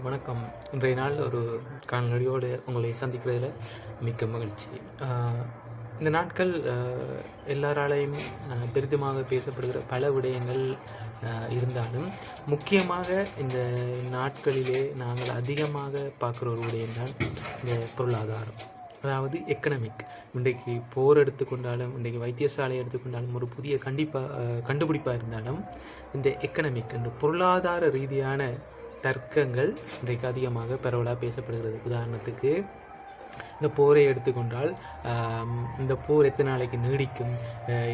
வணக்கம். இன்றைய நாள் ஒரு காணொளியோடு உங்களை சந்திக்கிறதுல மிக்க மகிழ்ச்சி. இந்த நாட்கள் எல்லாராலையும் பெரிதுமாக பேசப்படுகிற பல விடயங்கள் இருந்தாலும், முக்கியமாக இந்த நாட்களிலே நாங்கள் அதிகமாக பார்க்குற ஒரு விடயம்தான் இந்த பொருளாதாரம். அதாவது எக்கனாமிக். இன்றைக்கு போர் எடுத்துக்கொண்டாலும், இன்றைக்கு வைத்தியசாலை எடுத்துக்கொண்டாலும், ஒரு புதிய கண்டுபிடிப்பாக இருந்தாலும், இந்த எக்கனாமிக் என்ற பொருளாதார ரீதியான தர்க்கங்கள் இன்றைக்கு அதிகமாக பரவலாக பேசப்படுகிறது. உதாரணத்துக்கு இந்த போரை எடுத்துக்கொண்டால், இந்த போர் எத்தனை நாளைக்கு நீடிக்கும்,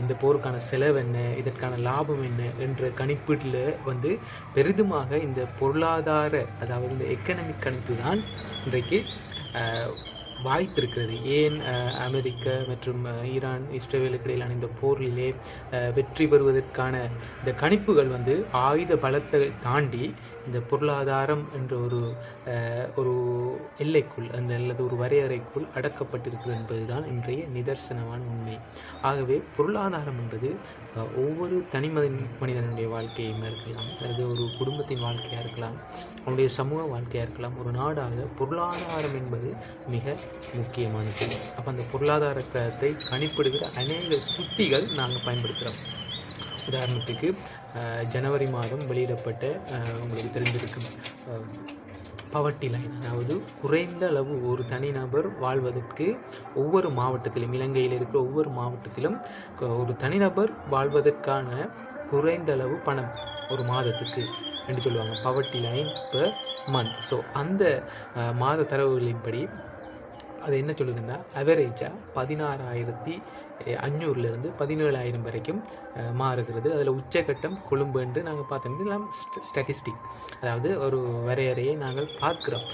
இந்த போருக்கான செலவு என்ன, இதற்கான லாபம் என்ன என்ற கணிப்பீட்டில் பெரிதுமாக இந்த பொருளாதார, அதாவது இந்த எக்கனாமிக் கணிப்பு தான் இன்றைக்கு வாய்த்திருக்கிறது. ஏன் அமெரிக்கா மற்றும் ஈரான் இஸ்ரேலுக்கு இடையிலான இந்த போரிலே வெற்றி பெறுவதற்கான இந்த கணிப்புகள் ஆயுத பலத்தை தாண்டி இந்த பொருளாதாரம் என்ற ஒரு எல்லைக்குள் அல்லது ஒரு வரையறைக்குள் அடக்கப்பட்டிருக்கு என்பதுதான் இன்றைய நிதர்சனமான உண்மை. ஆகவே பொருளாதாரம் என்பது ஒவ்வொரு மனிதனுடைய வாழ்க்கையுமே இருக்கலாம், அல்லது ஒரு குடும்பத்தின் வாழ்க்கையாக இருக்கலாம், அவனுடைய சமூக வாழ்க்கையாக இருக்கலாம். ஒரு நாடாக பொருளாதாரம் என்பது மிக முக்கியமானது. அப்போ அந்த பொருளாதாரத்தை கணிப்பிடுகிற அநேக சுட்டிகள் நாங்கள் பயன்படுத்துகிறோம். உதாரணத்துக்கு ஜனவரி மாதம் வெளியிடப்பட்ட உங்களுக்கு தெரிந்திருக்கும் பவர்ட்டி லைன், அதாவது குறைந்த அளவு ஒரு தனிநபர் வாழ்வதற்கு ஒவ்வொரு மாவட்டத்திலும், இலங்கையில் இருக்கிற ஒவ்வொரு மாவட்டத்திலும் ஒரு தனிநபர் வாழ்வதற்கான குறைந்த அளவு பணம் ஒரு மாதத்துக்கு என்று சொல்லுவாங்க, poverty line per month. So அந்த மாத தரவுகளின்படி அது என்ன சொல்லுதுன்னா, அவரேஜாக 16,500 17,000 வரைக்கும் மாறுகிறது. அதில் உச்சகட்டம் கொழும்பு என்று நாங்கள் பார்த்தோம். இதெல்லாம் ஸ்டாட்டிஸ்டிக், அதாவது ஒரு வரையறையை நாங்கள் பார்க்குறோம்.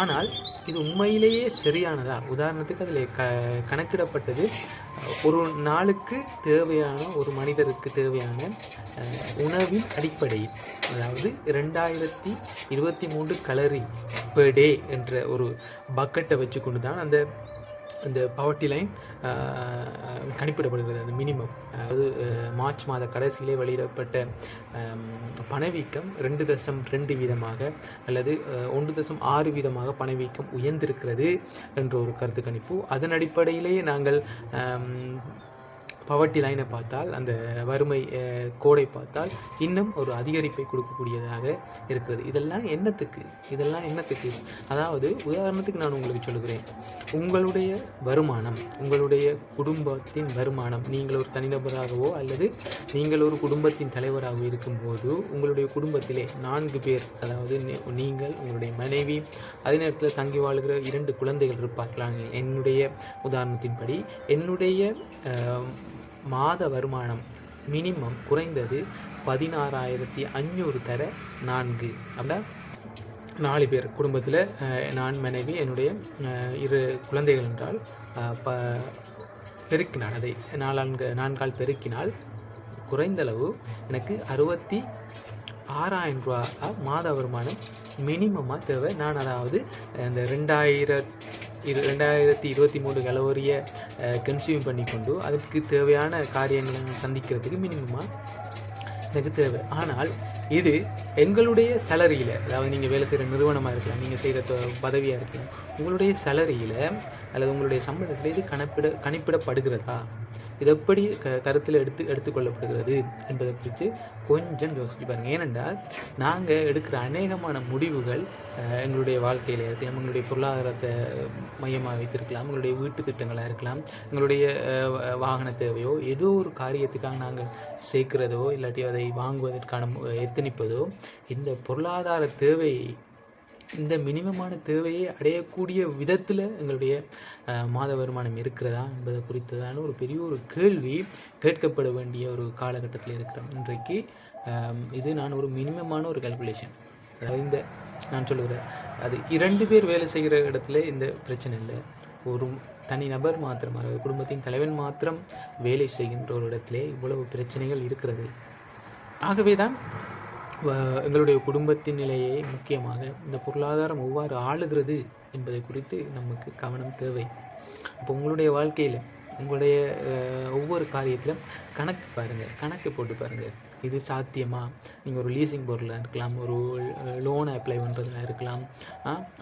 ஆனால் இது உண்மையிலேயே சரியானதா? உதாரணத்துக்கு அதில் கணக்கிடப்பட்டது ஒரு நாளுக்கு தேவையான, ஒரு மனிதருக்கு தேவையான உணவின் அடிப்படையில், அதாவது 2023 கலரி பெர் டே என்ற ஒரு பக்கெட்டை வச்சு கொண்டு தான் அந்த பவர்ட்டி லைன் கணிப்பிடப்படுகிறது. அந்த மினிமம், அதாவது மார்ச் மாத கடைசியிலே வெளியிடப்பட்ட பணவீக்கம் 2.2 வீதமாக அல்லது 1.6 வீதமாக பணவீக்கம் உயர்ந்திருக்கிறது என்ற ஒரு கருத்து கணிப்பு. அதன் அடிப்படையிலேயே நாங்கள் பவர்ட்டி லைனை பார்த்தால், அந்த வறுமை கோடை பார்த்தால் இன்னும் ஒரு அதிகரிப்பை கொடுக்கக்கூடியதாக இருக்கிறது. இதெல்லாம் என்னத்துக்கு? அதாவது உதாரணத்துக்கு நான் உங்களுக்கு சொல்லுகிறேன், உங்களுடைய வருமானம், உங்களுடைய குடும்பத்தின் வருமானம், நீங்கள் ஒரு தனிநபராகவோ அல்லது நீங்கள் ஒரு குடும்பத்தின் தலைவராகவோ இருக்கும்போது, உங்களுடைய குடும்பத்திலே 4 பேர், அதாவது நீங்கள், உங்களுடைய மனைவி, அதே நேரத்தில் தங்கி வாழ்கிற 2 குழந்தைகள் இருப்பார்களாங்க. என்னுடைய உதாரணத்தின்படி என்னுடைய மாத வருமானம் மினிமம் குறைந்தது 16,500 தர 4, அப்படின்னா 4 பேர் குடும்பத்தில், நான், மனைவி, என்னுடைய 2 குழந்தைகள் என்றால் பெருக்கினால், அதை 4 பெருக்கினால் குறைந்தளவு எனக்கு 66,000 ரூபா மாத வருமானம் மினிமமாக தேவை. நான் அதாவது இந்த 2023 கலோரியை கன்சியூம் பண்ணிக்கொண்டு அதுக்கு தேவையான காரியங்களை சந்திக்கிறதுக்கு மினிமமாக எனக்கு தேவை. ஆனால் இது எங்களுடைய சேலரியில், அதாவது நீங்கள் வேலை செய்கிற நிறுவனமாக இருக்கலாம், நீங்கள் செய்கிற பதவியாக இருக்கலாம், உங்களுடைய சேலரியில் அல்லது உங்களுடைய சம்பளத்தில் இது கணிப்பிடப்படுகிறதா? இது எப்படி கருத்தில் எடுத்துக்கொள்ளப்படுகிறது என்பதை குறித்து கொஞ்சம் யோசிச்சு பாருங்கள். ஏனென்றால் நாங்கள் எடுக்கிற அநேகமான முடிவுகள் எங்களுடைய வாழ்க்கையில் இருக்கலாம், எங்களுடைய பொருளாதாரத்தை மையமாக வைத்திருக்கலாம், எங்களுடைய வீட்டு திட்டங்களாக இருக்கலாம், எங்களுடைய வாகன தேவையோ ஏதோ ஒரு காரியத்துக்காக நாங்கள் சேர்க்கிறதோ இல்லாட்டி அதை வாங்குவதற்கான எத்தனிப்பதோ, இந்த பொருளாதார தேவையை, இந்த மினிமமான தேவையை அடையக்கூடிய விதத்தில் எங்களுடைய மாத வருமானம் இருக்கிறதா என்பதை குறித்ததான ஒரு பெரிய ஒரு கேள்வி கேட்கப்பட வேண்டிய ஒரு காலகட்டத்தில் இருக்கிறோம் இன்றைக்கு. இது நான் ஒரு மினிமமான ஒரு கால்குலேஷன், அதாவது நான் சொல்லுகிறேன், அது 2 பேர் வேலை செய்கிற இடத்துல இந்த பிரச்சனை இல்லை. ஒரு தனி நபர் மாத்திரம், அதாவது குடும்பத்தின் தலைவன் மாத்திரம் வேலை செய்கின்ற ஒரு இடத்துல இவ்வளவு பிரச்சனைகள் இருக்கிறது. ஆகவே தான் எங்களுடைய குடும்பத்தின் நிலையை, முக்கியமாக இந்த பொருளாதாரம் எவ்வாறு ஆளுகிறது என்பதை குறித்து நமக்கு கவனம் தேவை. அப்போ உங்களுடைய வாழ்க்கையில், உங்களுடைய ஒவ்வொரு காரியத்திலும் கணக்கு போட்டு பாருங்கள். இது சாத்தியமா? நீங்கள் ஒரு லீசிங் பொருளாக இருக்கலாம், ஒரு லோனை அப்ளை பண்ணுறதுல இருக்கலாம்.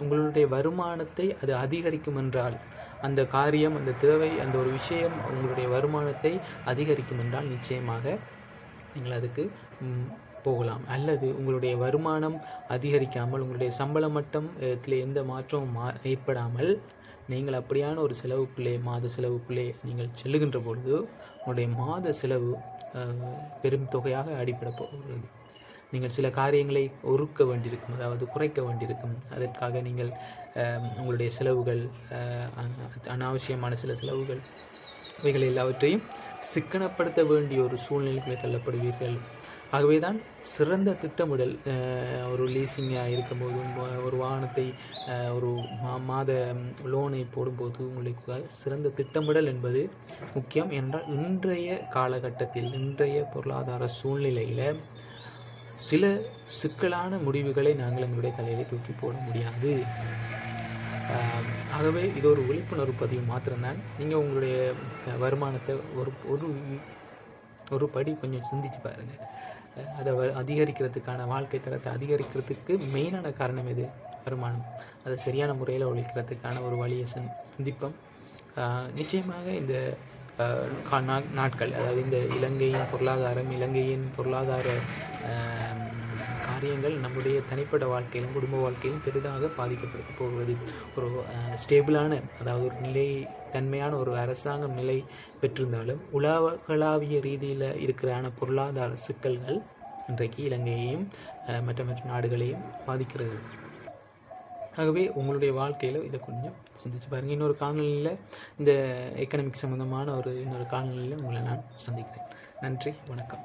உங்களுடைய வருமானத்தை அது அதிகரிக்கும் என்றால், அந்த காரியம், அந்த தேவை, அந்த ஒரு விஷயம் உங்களுடைய வருமானத்தை அதிகரிக்கும் என்றால் நிச்சயமாக நீங்கள் அதுக்கு போகலாம். அல்லது உங்களுடைய வருமானம் அதிகரிக்காமல், உங்களுடைய சம்பள மட்டத்தில் எந்த மாற்றமும் ஏற்படாமல் நீங்கள் அப்படியான ஒரு செலவுக்குள்ளே, மாத செலவுக்குள்ளே நீங்கள் செல்லுகின்ற பொழுது உங்களுடைய மாத செலவு பெரும் தொகையாக அடிபட போகிறது. நீங்கள் சில காரியங்களை ஒதுக்க வேண்டியிருக்கும், அதாவது குறைக்க வேண்டியிருக்கும். அதற்காக நீங்கள் உங்களுடைய செலவுகள், அனாவசியமான சில செலவுகள், இவைகள் எல்லாவற்றையும் சிக்கனப்படுத்த வேண்டிய ஒரு சூழ்நிலைக்குள்ளே தள்ளப்படுவீர்கள். ஆகவே தான் சிறந்த திட்டமிடல், ஒரு லீசிங்காக இருக்கும்போதும், ஒரு வாகனத்தை ஒரு மாத லோனை போடும்போது உங்களுக்கு சிறந்த திட்டமிடல் என்பது முக்கியம். என்றால் இன்றைய காலகட்டத்தில், இன்றைய பொருளாதார சூழ்நிலையில் சில சிக்கலான முடிவுகளை நாங்கள் எங்களுடைய தலையிலே தூக்கி போட முடியாது. ஆகவே இது ஒரு விழிப்புணர்வு பதிவு மாத்திரம்தான். நீங்கள் உங்களுடைய வருமானத்தை ஒரு படி கொஞ்சம் சிந்திச்சு பாருங்கள். அதை அதிகரிக்கிறதுக்கான, வாழ்க்கை தரத்தை அதிகரிக்கிறதுக்கு மெயினான காரணம் எது? வருமானம். அதை சரியான முறையில் ஒழிக்கிறதுக்கான ஒரு வழியை சிந்திப்போம். நிச்சயமாக இந்த நாட்கள், அதாவது இந்த இலங்கையின் பொருளாதார காரியங்கள் நம்முடைய தனிப்பட்ட வாழ்க்கையிலும் குடும்ப வாழ்க்கையிலும் பெரிதாக பாதிக்கப்பட போகிறது. ஒரு ஸ்டேபிளான, அதாவது ஒரு தன்மையான ஒரு அரசாங்கம் நிலை பெற்றிருந்தாலும் உலகளாவிய ரீதியில் இருக்கிறான பொருளாதார சிக்கல்கள் இன்றைக்கு இலங்கையையும் மற்ற நாடுகளையும் பாதிக்கிறது. ஆகவே உங்களுடைய வாழ்க்கையில் இதை கொஞ்சம் சிந்திச்சு பாருங்கள். இன்னொரு காணொலியில் இந்த எக்கனாமிக் சம்மந்தமான இன்னொரு காணொலியில் உங்களை நான் சந்திக்கிறேன். நன்றி, வணக்கம்.